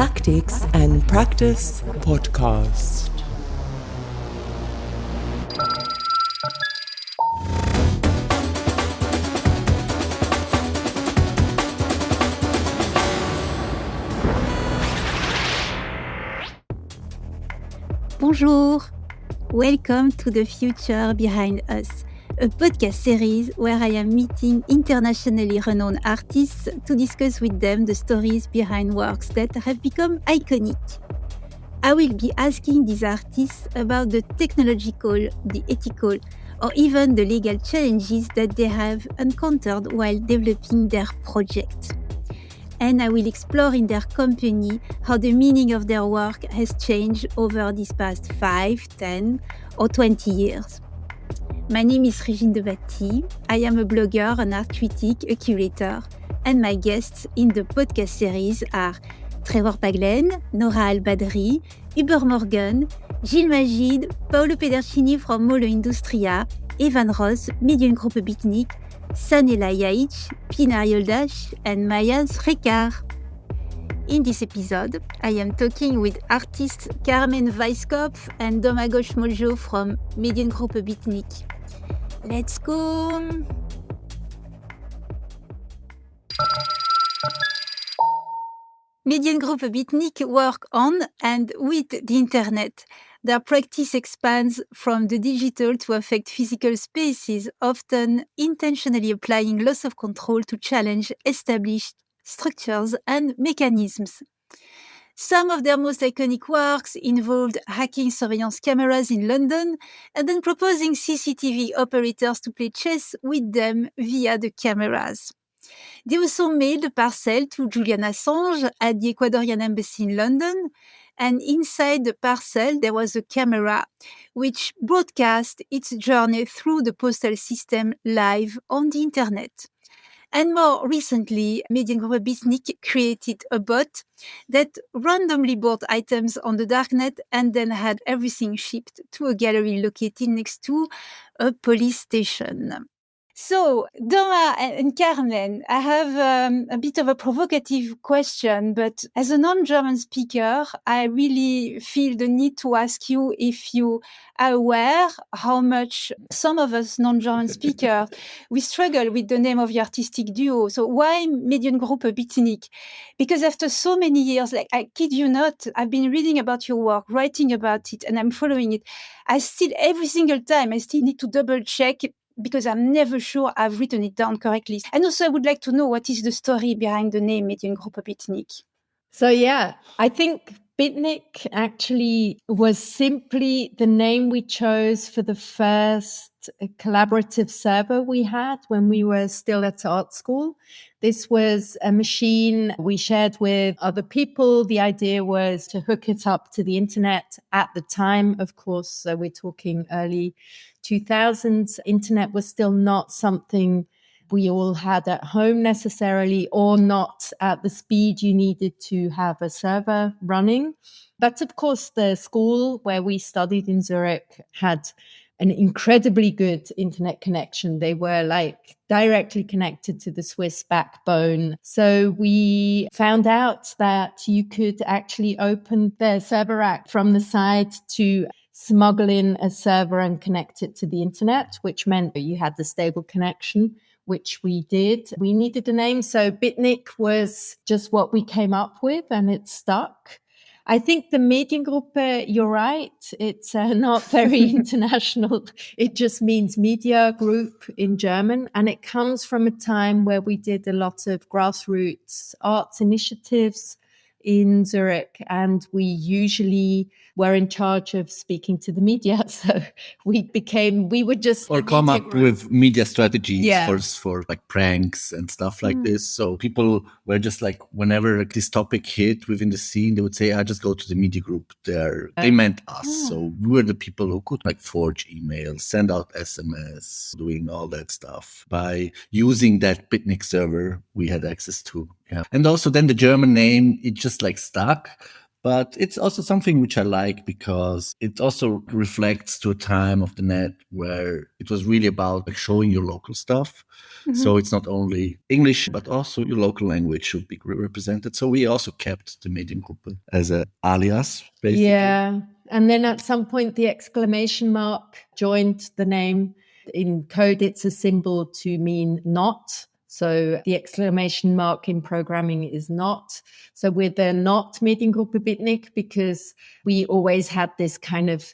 Tactics and Practice podcast. Bonjour! Welcome to The Future Behind Us, a podcast series where I am meeting internationally renowned artists to discuss with them the stories behind works that have become iconic. I will be asking these artists about the technological, the ethical, or even the legal challenges that they have encountered while developing their project. And I will explore in their company how the meaning of their work has changed over these past 5, 10, or 20 years. My name is Regine de Batti. I am a blogger, an art critic, a curator, and my guests in the podcast series are Trevor Paglen, Nora Al-Badri, Hubert Morgan, Gilles Magid, Paolo Pedercini from Molo Industria, Evan Ross, Mediengruppe Bitnik, Sanela Yaich, Pinar Yoldash, and Maya Srekar. In this episode, I am talking with artists Carmen Weisskopf and Doma Smoljo from Mediengruppe Bitnik. Let's go! Mediengruppe Bitnik work on and with the internet. Their practice expands from the digital to affect physical spaces, often intentionally applying loss of control to challenge established structures and mechanisms. Some of their most iconic works involved hacking surveillance cameras in London and then proposing CCTV operators to play chess with them via the cameras. They also mailed a parcel to Julian Assange at the Ecuadorian embassy in London, and inside the parcel there was a camera which broadcast its journey through the postal system live on the internet. And more recently, Mediengruppe Bitnik created a bot that randomly bought items on the Darknet and then had everything shipped to a gallery located next to a police station. So, Doma and Carmen, I have a bit of a provocative question, but as a non-German speaker, I really feel the need to ask you if you are aware how much some of us non-German speakers, we struggle with the name of your artistic duo. So why Mediengruppe Bitnik? Because after so many years, like I kid you not, I've been reading about your work, writing about it, and I'm following it. Every single time, I still need to double check because I'm never sure I've written it down correctly. And also, I would like to know what is the story behind the name Mediengruppe Bitnik. So, I think Bitnik actually was simply the name we chose for the first collaborative server we had when we were still at art school. This was a machine we shared with other people. The idea was to hook it up to the internet at the time, of course. So we're talking early 2000s. Internet was still not something we all had at home necessarily, or not at the speed you needed to have a server running. But of course, the school where we studied in Zurich had an incredibly good internet connection. They were like directly connected to the Swiss backbone. So we found out that you could actually open the server rack from the side to smuggle in a server and connect it to the internet, which meant you had the stable connection, which we did. We needed a name, so Bitnik was just what we came up with, and it stuck. I think the Mediengruppe, you're right, it's not very international. It just means media group in German, and it comes from a time where we did a lot of grassroots arts initiatives in Zurich, and we usually were in charge of speaking to the media. So we would just or come up with media strategies for like pranks and stuff like this. So people were just like, whenever this topic hit within the scene, they would say, I just go to the media group there. They meant us. So we were the people who could like forge emails, send out SMS, doing all that stuff by using that Bitnik server we had access to. Yeah. And also then the German name, it just like stuck. But it's also something which I like because it also reflects to a time of the net where it was really about like showing your local stuff. So it's not only English, but also your local language should be represented. So we also kept the Mediengruppe as an alias, basically. Yeah. And then at some point, the exclamation mark joined the name. In code, it's a symbol to mean not. So the exclamation mark in programming is not. So we're the not Mediengruppe Bitnik because we always had this kind of,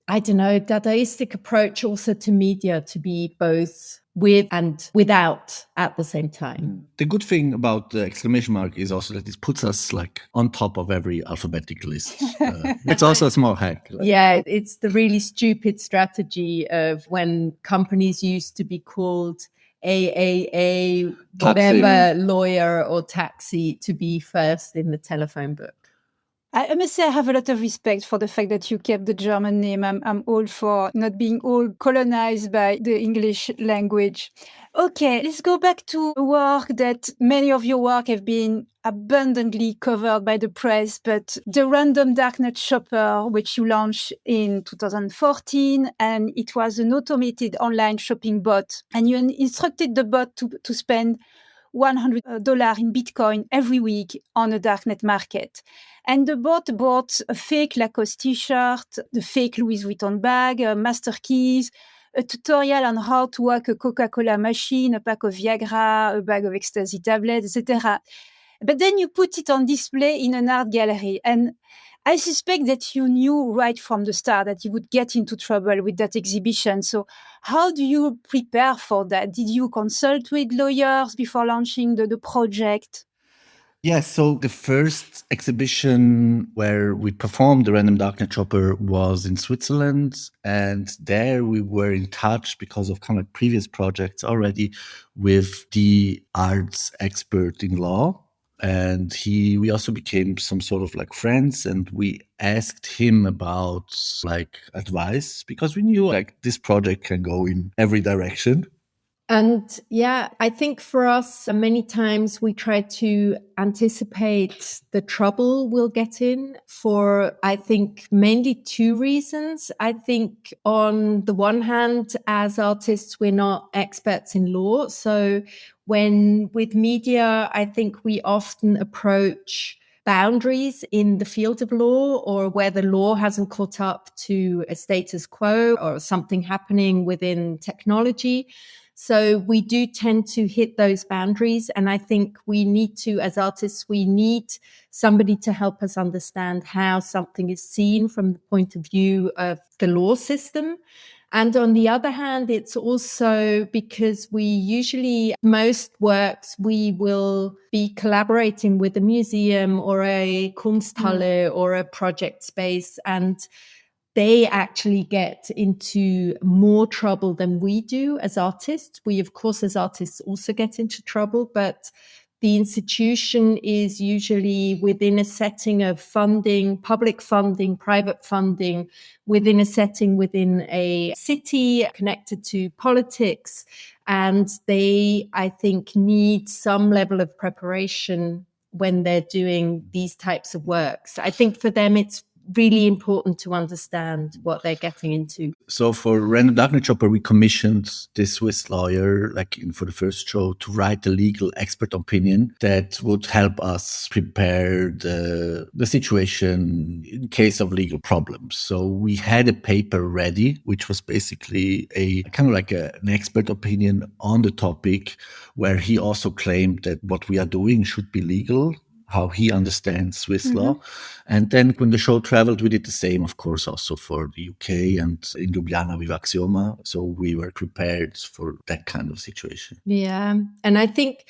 I don't know, Dadaistic approach also to media, to be both with and without at the same time. The good thing about the exclamation mark is also that it puts us like on top of every alphabetic list. It's also a small hack. Yeah, it's the really stupid strategy of when companies used to be called AAA, whatever, lawyer or taxi, to be first in the telephone book. I must say I have a lot of respect for the fact that you kept the German name. I'm all for not being all colonized by the English language. Okay, let's go back to a work that many of your work have been abundantly covered by the press, but the random Darknet shopper, which you launched in 2014, and it was an automated online shopping bot. And you instructed the bot to spend $100 in Bitcoin every week on a darknet market. And the bot bought a fake Lacoste t-shirt, the fake Louis Vuitton bag, master keys, a tutorial on how to hack a Coca-Cola machine, a pack of Viagra, a bag of ecstasy tablets, etc. But then you put it on display in an art gallery. And I suspect that you knew right from the start that you would get into trouble with that exhibition. So how do you prepare for that? Did you consult with lawyers before launching the project? Yes, so the first exhibition where we performed the Random Darknet Shopper was in Switzerland. And there we were in touch because of kind of previous projects already with the arts expert in law. And we also became some sort of like friends, and we asked him about like advice because we knew like this project can go in every direction. And yeah, I think for us, many times we try to anticipate the trouble we'll get in for, I think, mainly two reasons. I think on the one hand, as artists, we're not experts in law. So when with media, I think we often approach boundaries in the field of law or where the law hasn't caught up to a status quo or something happening within technology. So we do tend to hit those boundaries. And I think we need to, as artists, we need somebody to help us understand how something is seen from the point of view of the law system. And on the other hand, it's also because we usually, most works, we will be collaborating with a museum or a Kunsthalle or a project space, and they actually get into more trouble than we do as artists. We, of course, as artists also get into trouble, but the institution is usually within a setting of funding, public funding, private funding, within a setting within a city connected to politics. And they, I think, need some level of preparation when they're doing these types of works. I think for them, it's really important to understand what they're getting into. So for Random Darknet Shopper, we commissioned this Swiss lawyer, for the first show, to write a legal expert opinion that would help us prepare the situation in case of legal problems. So we had a paper ready, which was basically a kind of like an expert opinion on the topic, where he also claimed that what we are doing should be legal, how he understands Swiss law. And then when the show traveled, we did the same, of course, also for the UK and in Ljubljana with Aksioma. So we were prepared for that kind of situation. Yeah. And I think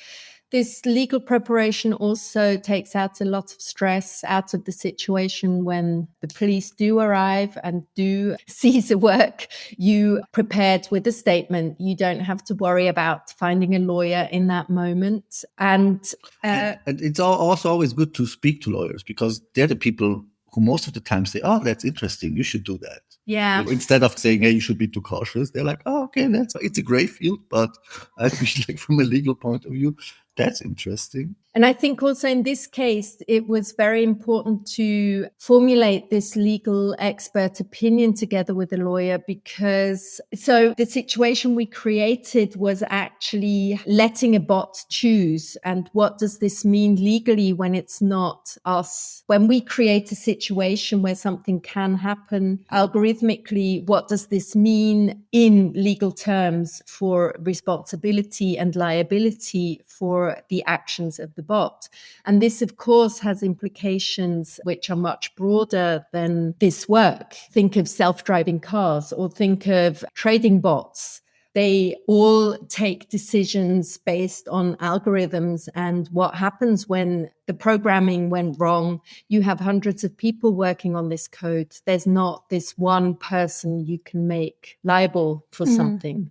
this legal preparation also takes out a lot of stress out of the situation when the police do arrive and do seize a work. You prepared with a statement. You don't have to worry about finding a lawyer in that moment. And it's also always good to speak to lawyers because they're the people who most of the time say, oh, that's interesting, you should do that. Yeah. Instead of saying, hey, you should be too cautious, they're like, oh, okay, it's a great field, but I wish, like, from a legal point of view, That's interesting. And I think also in this case, it was very important to formulate this legal expert opinion together with a lawyer, because so the situation we created was actually letting a bot choose. And what does this mean legally when it's not us? When we create a situation where something can happen algorithmically, what does this mean in legal terms for responsibility and liability for the actions of the bot? And this, of course, has implications which are much broader than this work. Think of self-driving cars, or think of trading bots. They all take decisions based on algorithms, and what happens when the programming went wrong. You have hundreds of people working on this code. There's not this one person you can make liable for something.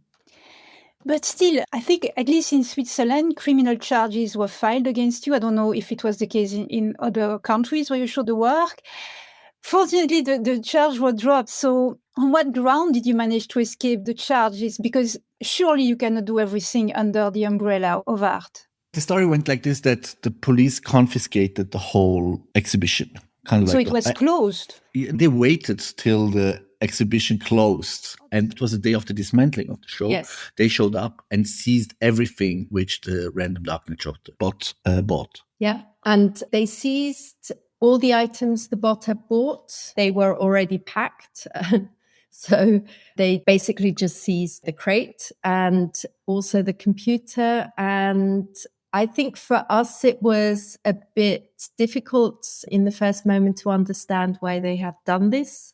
But still, I think at least in Switzerland, criminal charges were filed against you. I don't know if it was the case in other countries where you showed the work. Fortunately, the charge was dropped. So on what ground did you manage to escape the charges? Because surely you cannot do everything under the umbrella of art. The story went like this, that the police confiscated the whole exhibition. So it was closed? They waited till the exhibition closed, and it was the day of the dismantling of the show. Yes. They showed up and seized everything which the random darknet shop bought. Yeah. And they seized all the items the bot had bought. They were already packed. So they basically just seized the crate and also the computer. And I think for us, it was a bit difficult in the first moment to understand why they had done this.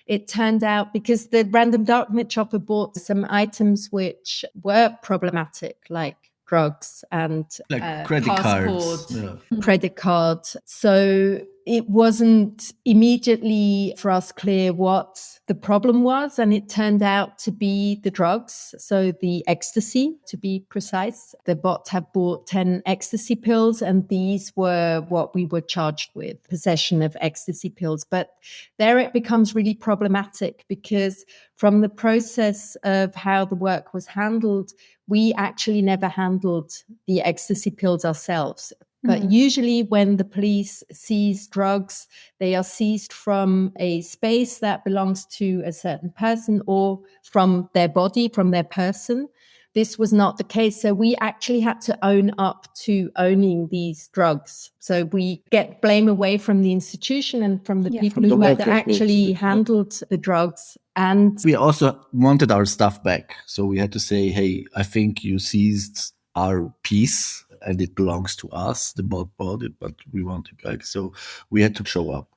It turned out because the random darknet shopper bought some items which were problematic, like drugs and like credit cards. Credit card. So it wasn't immediately for us clear what the problem was. And it turned out to be the drugs. So the ecstasy, to be precise. The bot had bought 10 ecstasy pills, and these were what we were charged with, possession of ecstasy pills. But there it becomes really problematic, because from the process of how the work was handled, we actually never handled the ecstasy pills ourselves. But usually when the police seize drugs, they are seized from a space that belongs to a certain person, or from their body, from their person. This was not the case. So we actually had to own up to owning these drugs. So we get blame away from the institution and from the people who had actually handled the drugs. And we also wanted our stuff back. So we had to say, hey, I think you seized our piece and it belongs to us. The bot bought it, but we want it back. So we had to show up.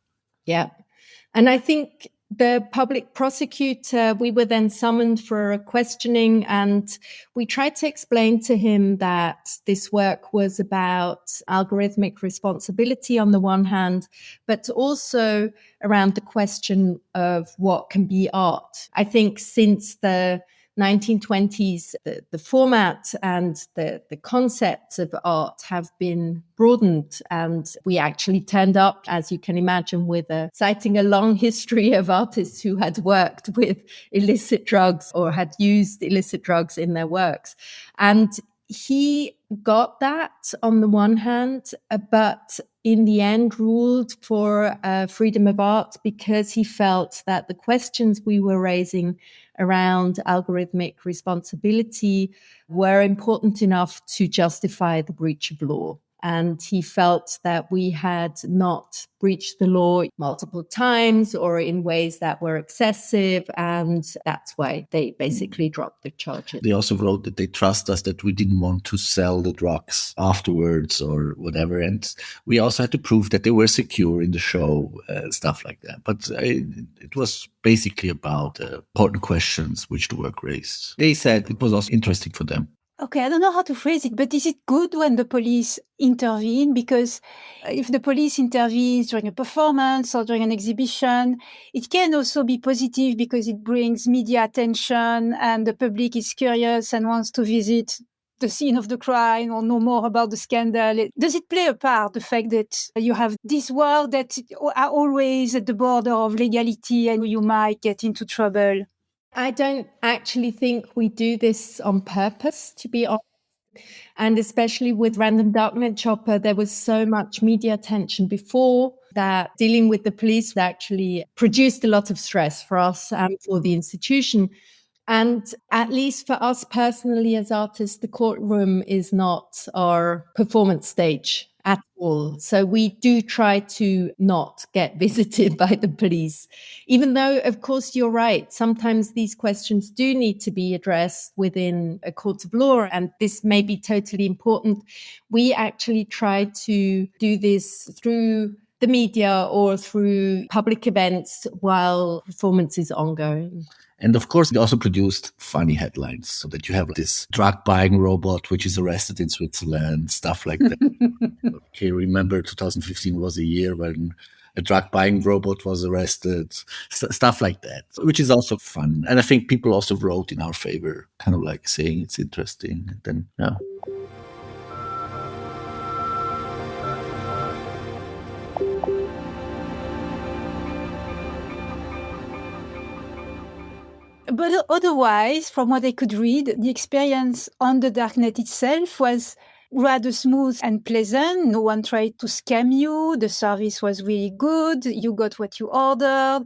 Yeah. And I think the public prosecutor, we were then summoned for a questioning, and we tried to explain to him that this work was about algorithmic responsibility on the one hand, but also around the question of what can be art. I think since the 1920s, the format and the concepts of art have been broadened, and we actually turned up, as you can imagine, with citing a long history of artists who had worked with illicit drugs or had used illicit drugs in their works. And he got that on the one hand, but in the end ruled for freedom of art, because he felt that the questions we were raising around algorithmic responsibility were important enough to justify the breach of law. And he felt that we had not breached the law multiple times or in ways that were excessive. And that's why they basically dropped the charges. They also wrote that they trust us, that we didn't want to sell the drugs afterwards or whatever. And we also had to prove that they were secure in the show, stuff like that. But it was basically about important questions which the work raised. They said it was also interesting for them. Okay, I don't know how to phrase it, but is it good when the police intervene? Because if the police intervenes during a performance or during an exhibition, it can also be positive because it brings media attention and the public is curious and wants to visit the scene of the crime or know more about the scandal. Does it play a part, the fact that you have this world that are always at the border of legality and you might get into trouble? I don't actually think we do this on purpose, to be honest. And especially with Random Darknet Chopper, there was so much media attention before that dealing with the police actually produced a lot of stress for us and for the institution. And at least for us personally as artists, the courtroom is not our performance stage at all. So we do try to not get visited by the police, even though, of course, you're right. Sometimes these questions do need to be addressed within a court of law, and this may be totally important. We actually try to do this through the media or through public events while performance is ongoing. And of course, they also produced funny headlines, so that you have this drug buying robot, which is arrested in Switzerland, stuff like that. Okay, remember 2015 was a year when a drug buying robot was arrested, stuff like that, which is also fun. And I think people also wrote in our favor, kind of like saying it's interesting. And then, yeah. But otherwise, from what I could read, the experience on the darknet itself was rather smooth and pleasant. No one tried to scam you. The service was really good. You got what you ordered.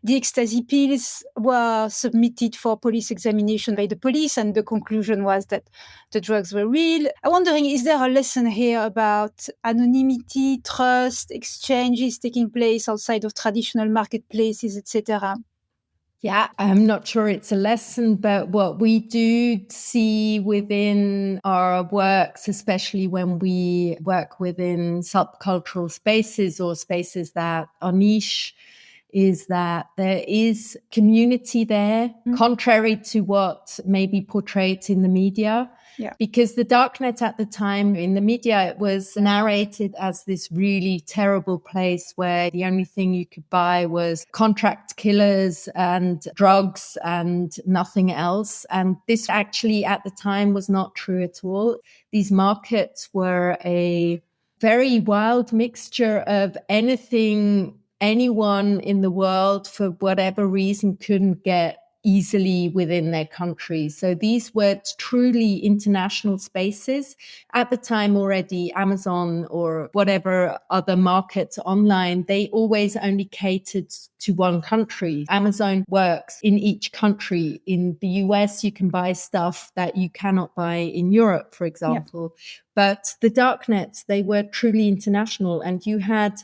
The ecstasy pills were submitted for police examination by the police, and the conclusion was that the drugs were real. I'm wondering, is there a lesson here about anonymity, trust, exchanges taking place outside of traditional marketplaces, etc.? Yeah, I'm not sure it's a lesson, but what we do see within our works, especially when we work within subcultural spaces or spaces that are niche, is that there is community there, contrary to what may be portrayed in the media. Yeah. Because the darknet at the time in the media, it was narrated as this really terrible place where the only thing you could buy was contract killers and drugs and nothing else. And this actually at the time was not true at all. These markets were a very wild mixture of anything anyone in the world, for whatever reason, couldn't get easily within their country. So these were truly international spaces. At the time already, Amazon or whatever other markets online, they always only catered to one country. Amazon works in each country. In the US, you can buy stuff that you cannot buy in Europe, for example. Yeah. But the darknets, they were truly international, and you had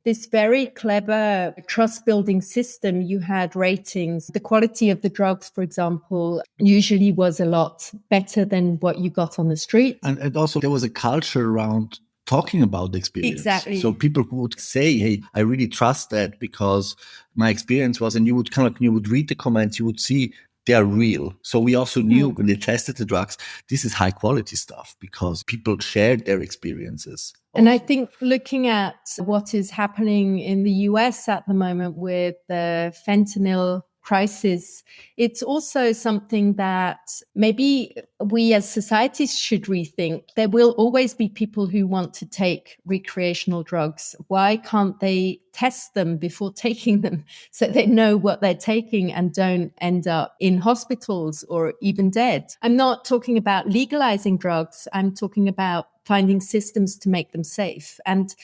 this very clever trust-building system. You had ratings. The quality of the drugs, for example, usually was a lot better than what you got on the street. And also there was a culture around talking about the experience. Exactly. So people would say, hey, I really trust that because my experience was, and you would kind of, you would read the comments, you would see they are real. So we also knew when they tested the drugs, this is high quality stuff because people shared their experiences. And I think looking at what is happening in the US at the moment with the fentanyl crisis, it's also something that maybe we as societies should rethink. There will always be people who want to take recreational drugs. Why can't they test them before taking them so they know what they're taking and don't end up in hospitals or even dead? I'm not talking about legalizing drugs. I'm talking about finding systems to make them safe. And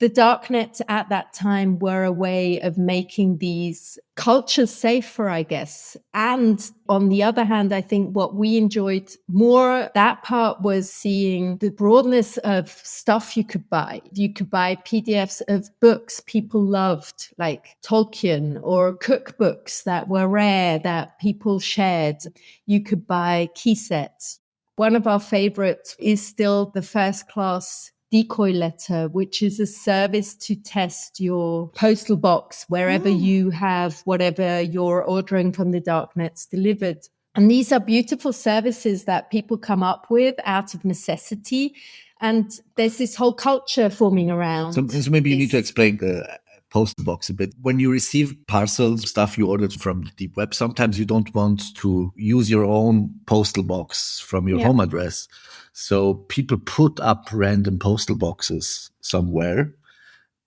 the darknet at that time were a way of making these cultures safer, I guess. And on the other hand, I think what we enjoyed more, that part was seeing the broadness of stuff you could buy. You could buy PDFs of books people loved, like Tolkien, or cookbooks that were rare that people shared. You could buy key sets. One of our favorites is still the First Class Decoy Letter, which is a service to test your postal box wherever you have whatever you're ordering from the darknets delivered. And these are beautiful services that people come up with out of necessity. And there's this whole culture forming around. So maybe you need to explain the postal box a bit. When you receive parcels, stuff you ordered from the deep web, sometimes you don't want to use your own postal box from your home address. So people put up random postal boxes somewhere,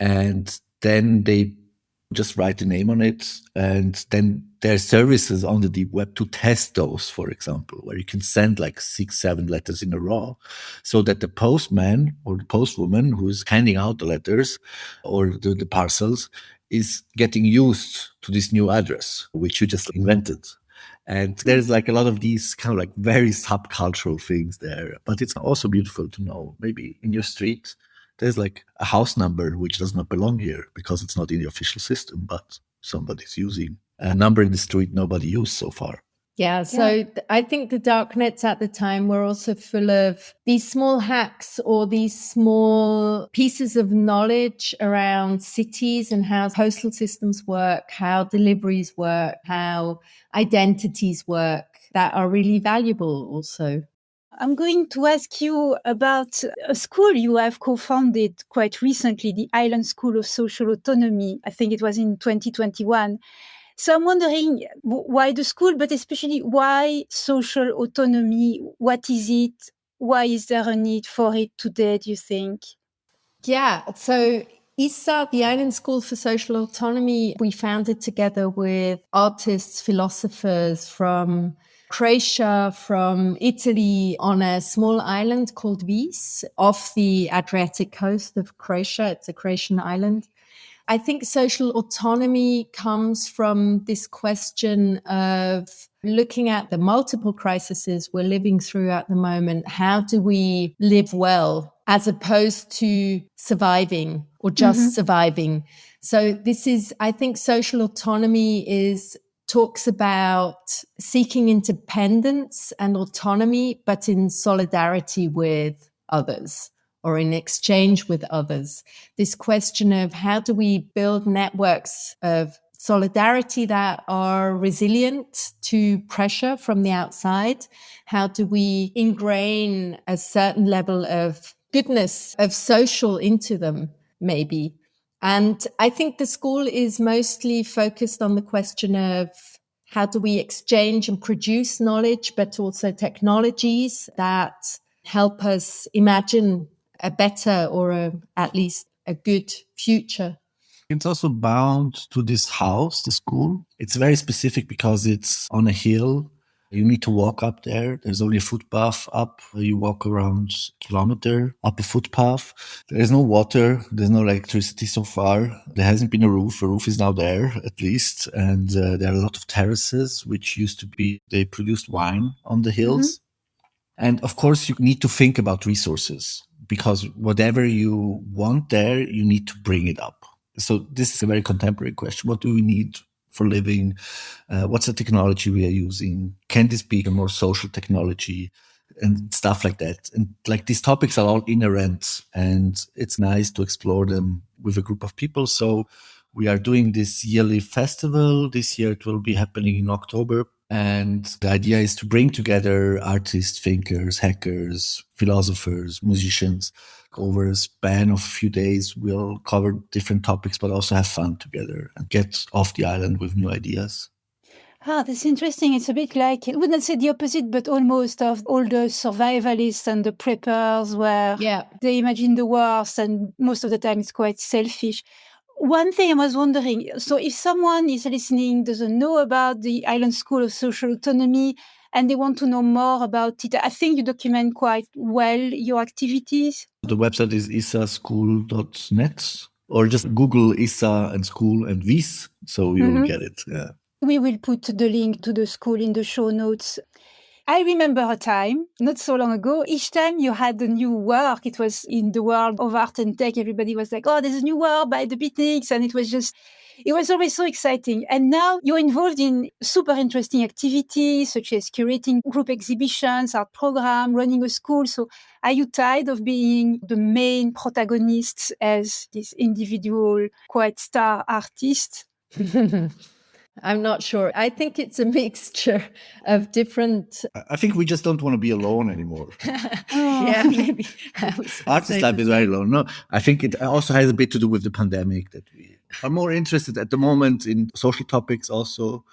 and then they just write the name on it. And then there's services on the deep web to test those, for example, where you can send like 6-7 letters in a row so that the postman or the postwoman who's handing out the letters or the parcels is getting used to this new address, which you just invented. And there's like a lot of these kind of like very subcultural things there. But it's also beautiful to know maybe in your street, there's like a house number which does not belong here because it's not in the official system, but somebody's using a number in the street nobody used so far. Yeah, so I think the darknets at the time were also full of these small hacks or these small pieces of knowledge around cities and how postal systems work, how deliveries work, how identities work that are really valuable also. I'm going to ask you about a school you have co-founded quite recently, the Island School of Social Autonomy. I think it was in 2021. So I'm wondering why the school, but especially why social autonomy? What is it? Why is there a need for it today, do you think? Yeah, so ISSA, the Island School for Social Autonomy, we founded together with artists, philosophers from Croatia, from Italy, on a small island called Vis off the Adriatic coast of Croatia. It's a Croatian island. I think social autonomy comes from this question of looking at the multiple crises we're living through at the moment. How do we live well as opposed to surviving or just surviving? So this is, I think social autonomy talks about seeking independence and autonomy, but in solidarity with others or in exchange with others. This question of how do we build networks of solidarity that are resilient to pressure from the outside? How do we ingrain a certain level of goodness, of social into them, maybe? And I think the school is mostly focused on the question of how do we exchange and produce knowledge, but also technologies that help us imagine a better or at least a good future. It's also bound to this house, the school. It's very specific because it's on a hill. You need to walk up there. There's only a footpath up. You walk around a kilometer up a footpath. There's no water. There's no electricity so far. There hasn't been a roof. A roof is now there, at least. And there are a lot of terraces, which used to be, they produced wine on the hills. And of course, you need to think about resources because whatever you want there, you need to bring it up. So this is a very contemporary question. What do we need for living? What's the technology we are using? Can this be a more social technology? And stuff like that. And like these topics are all inherent and it's nice to explore them with a group of people. So we are doing this yearly festival. This year it will be happening in October. And the idea is to bring together artists, thinkers, hackers, philosophers, musicians. Over a span of a few days, we'll cover different topics, but also have fun together and get off the island with new ideas. That's interesting. It's a bit like, I wouldn't say the opposite, but almost of all the survivalists and the preppers where they imagine the worst and most of the time it's quite selfish. One thing I was wondering, so if someone is listening, doesn't know about the Island School of Social Autonomy, and they want to know more about it, I think you document quite well your activities. The website is issaschool.net, or just Google ISSA and school and Vis, so you will get it. Yeah. We will put the link to the school in the show notes. I remember a time, not so long ago, each time you had a new work, it was in the world of art and tech, everybody was like, oh, there's a new work by the Bitniks, and it was always so exciting. And now you're involved in super interesting activities, such as curating group exhibitions, art program, running a school. So are you tired of being the main protagonist as this individual, quite star artist? I'm not sure. I think it's a mixture of different. I think we just don't want to be alone anymore. Yeah, maybe. Artist life is very alone. No, I think it also has a bit to do with the pandemic that we are more interested at the moment in social topics, also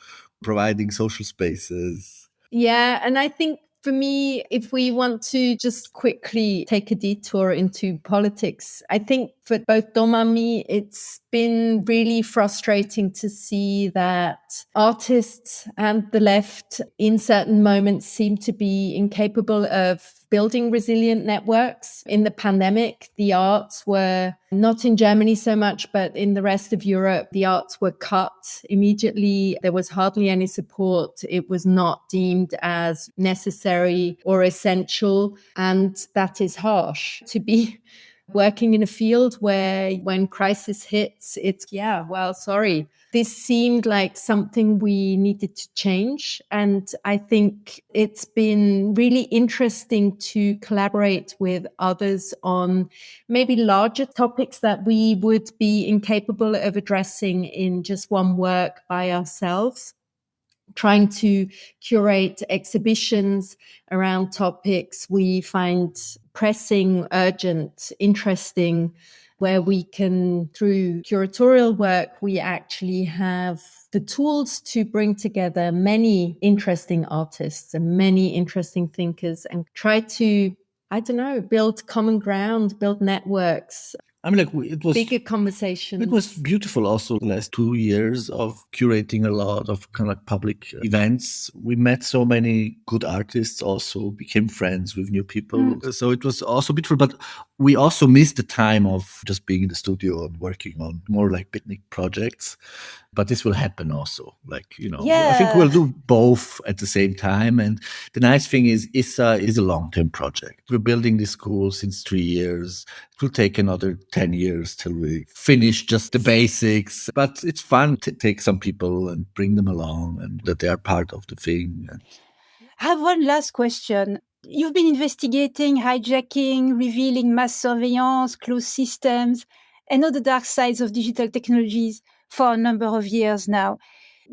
providing social spaces. Yeah, and I think For me, if we want to just quickly take a detour into politics, I think for both Doma and me, it's been really frustrating to see that artists and the left in certain moments seem to be incapable of building resilient networks. In the pandemic, the arts were not in Germany so much, but in the rest of Europe, the arts were cut immediately. There was hardly any support. It was not deemed as necessary or essential. And that is harsh to be working in a field where when crisis hits, it's, sorry. This seemed like something we needed to change. And I think it's been really interesting to collaborate with others on maybe larger topics that we would be incapable of addressing in just one work by ourselves. Trying to curate exhibitions around topics we find pressing, urgent, interesting, where we can, through curatorial work, we actually have the tools to bring together many interesting artists and many interesting thinkers and try to, build common ground, build networks. I mean, it was bigger conversations. It was beautiful also the last 2 years of curating a lot of kind of like public events. We met so many good artists, also became friends with new people. So it was also beautiful, but we also missed the time of just being in the studio and working on more like Bitnik projects. But this will happen also. I think we'll do both at the same time. And the nice thing is ISSA is a long-term project. We're building this school since 3 years. It will take another 10 years till we finish just the basics. But it's fun to take some people and bring them along and that they are part of the thing. I have one last question. You've been investigating hijacking, revealing mass surveillance, closed systems, and all the dark sides of digital technologies for a number of years now.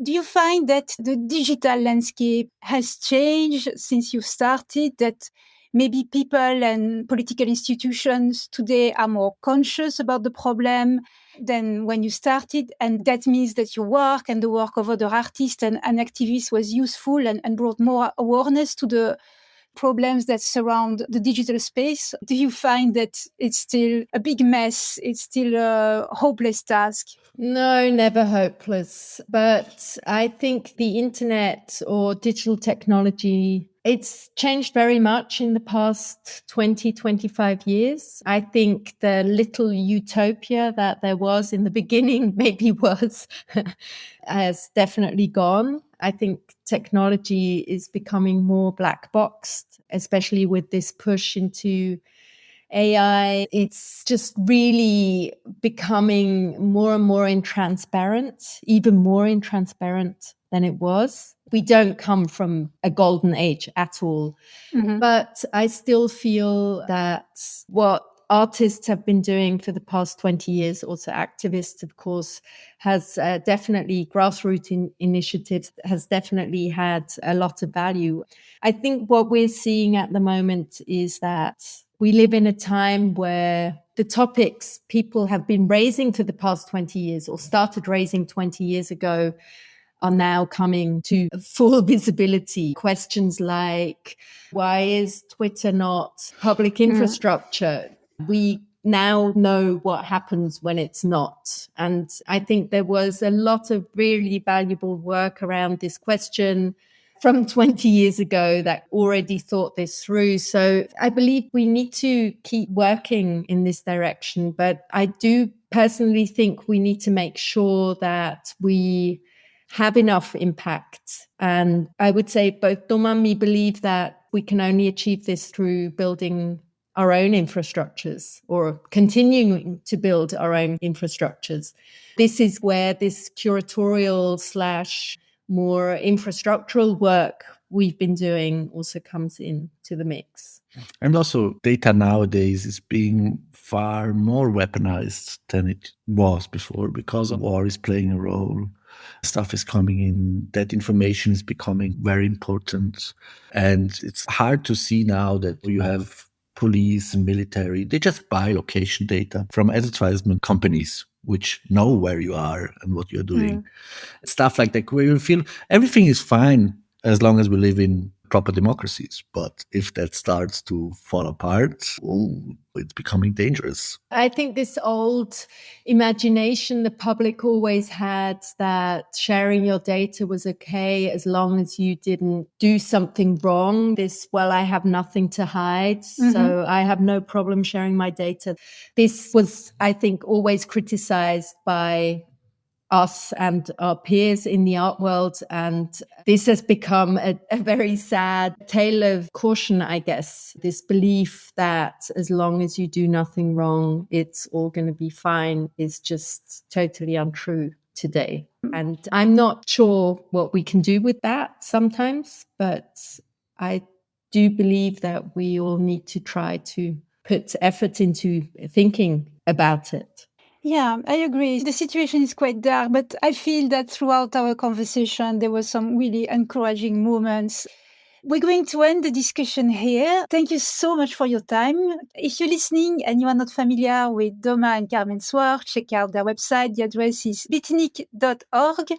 Do you find that the digital landscape has changed since you started, that maybe people and political institutions today are more conscious about the problem than when you started? And that means that your work and the work of other artists and activists was useful and brought more awareness to the problems that surround the digital space? Do you find that it's still a big mess? It's still a hopeless task? No, never hopeless. But I think the internet or digital technology, it's changed very much in the past 20, 25 years. I think the little utopia that there was in the beginning has definitely gone. I think technology is becoming more black boxed, especially with this push into AI. It's just really becoming more and more intransparent, even more intransparent than it was. We don't come from a golden age at all. Mm-hmm. But I still feel that what artists have been doing for the past 20 years, also activists, of course, has definitely grassroots initiatives, has definitely had a lot of value. I think what we're seeing at the moment is that we live in a time where the topics people have been raising for the past 20 years or started raising 20 years ago are now coming to full visibility. Questions like, why is Twitter not public infrastructure? We now know what happens when it's not. And I think there was a lot of really valuable work around this question from 20 years ago that already thought this through. So I believe we need to keep working in this direction. But I do personally think we need to make sure that we have enough impact. And I would say both Doma and me believe that we can only achieve this through building our own infrastructures or continuing to build our own infrastructures. This is where this curatorial / more infrastructural work we've been doing also comes into the mix. And also data nowadays is being far more weaponized than it was before because war is playing a role. Stuff is coming in, that information is becoming very important. And it's hard to see now that you have police and military, they just buy location data from advertisement companies which know where you are and what you're doing. Stuff like that, where you feel everything is fine as long as we live in proper democracies. But if that starts to fall apart, it's becoming dangerous. I think this old imagination the public always had that sharing your data was okay as long as you didn't do something wrong. I have nothing to hide, so I have no problem sharing my data. This was, I think, always criticized by us and our peers in the art world. And this has become a very sad tale of caution, I guess. This belief that as long as you do nothing wrong, it's all going to be fine is just totally untrue today. And I'm not sure what we can do with that sometimes, but I do believe that we all need to try to put effort into thinking about it. Yeah, I agree. The situation is quite dark, but I feel that throughout our conversation, there were some really encouraging moments. We're going to end the discussion here. Thank you so much for your time. If you're listening and you are not familiar with Doma and Carmen's work, check out their website. The address is bitnik.org,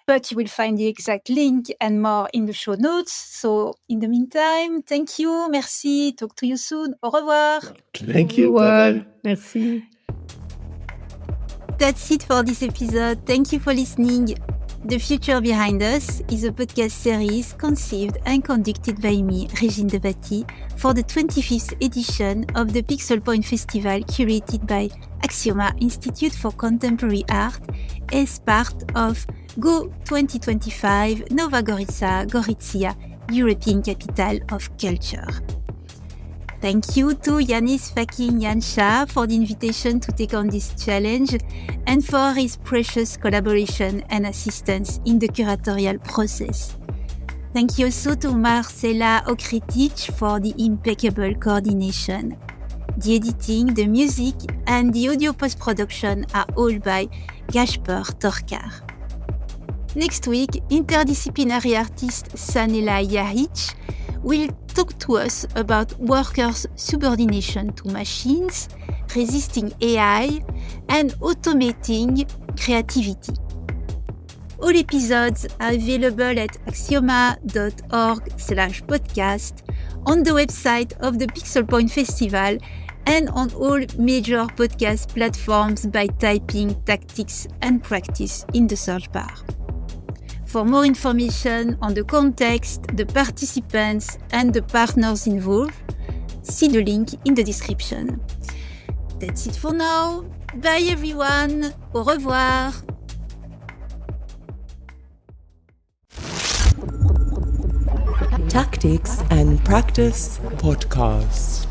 but you will find the exact link and more in the show notes. So in the meantime, thank you. Merci. Talk to you soon. Au revoir. Thank you. Bye-bye. Merci. That's it for this episode. Thank you for listening. The Future Behind Us is a podcast series conceived and conducted by me, Régine Debatty, for the 25th edition of the Pixel Point Festival curated by Aksioma Institute for Contemporary Art as part of Go 2025 Nova Gorizia, European Capital of Culture. Thank you to Yanis fucking Yansha for the invitation to take on this challenge and for his precious collaboration and assistance in the curatorial process. Thank you also to Marcela Okritic for the impeccable coordination. The editing, the music and the audio post-production are all by Gasper Torkar. Next week, interdisciplinary artist Sanela Yahic will talk to us about workers' subordination to machines, resisting AI, and automating creativity. All episodes are available at aksioma.org/podcast, on the website of the Pixel Point Festival, and on all major podcast platforms by typing Tactics and Practice in the search bar. For more information on the context, the participants, and the partners involved, see the link in the description. That's it for now. Bye everyone. Au revoir. Tactics and Practice Podcast.